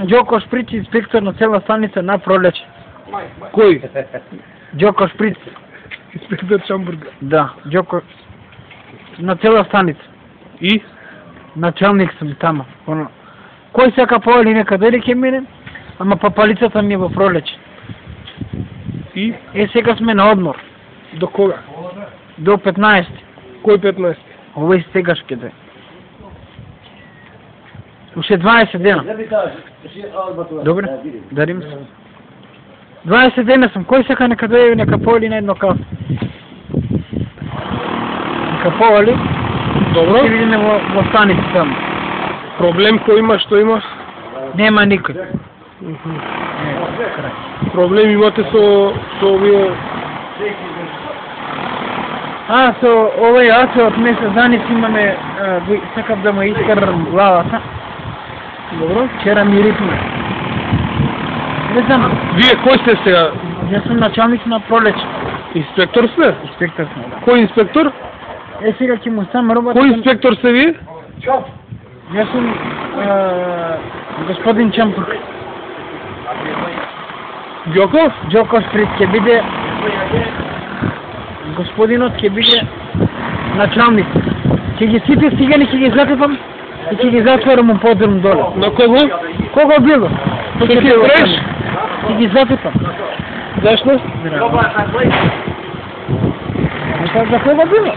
Đoko Šprić, inspektor na cela stanica na Proleće. Кој? Đoko Šprić. Инспектор Чамбурга. Да, Đoko... На цела станица. И? Началник съм тамо. Кој сака повели нека дали ќе минем, ама папалицата ми е во Пролеće. И? Сега сме на одмор. До кога? До 15. Кој 15? Овој сегашки ден. Уште 20 дена. Добре, дарим се. 20 дена сум. Кој сака нека дојде нека повели на едно кафе. Нека повели. Добро. Ќе видиме во станица таму. Проблем кој има, што има? Нема никој. Проблем имате со овие... Со овој асе од месец данис имаме, сакав да му искарам главата. Добро. Вчера ми рипна. Не знам. Вие кој сте сега? Јас сум началник на Пролеće. Инспектор сте? Инспектор сум, да. Кој инспектор? Сега ќе му сам робот. Кој инспектор сте вие? Јас сум господин Чампур. Ѓоков? Đoko Šprić ќе биде господинот ќе биде началник. Ќе ги сите цигани, ќе ги затепам и ќе ги затворам у подрум доле. На кого? Кого било? Што ќе правиш? Ќе ги затепам. Зашто? За кого било?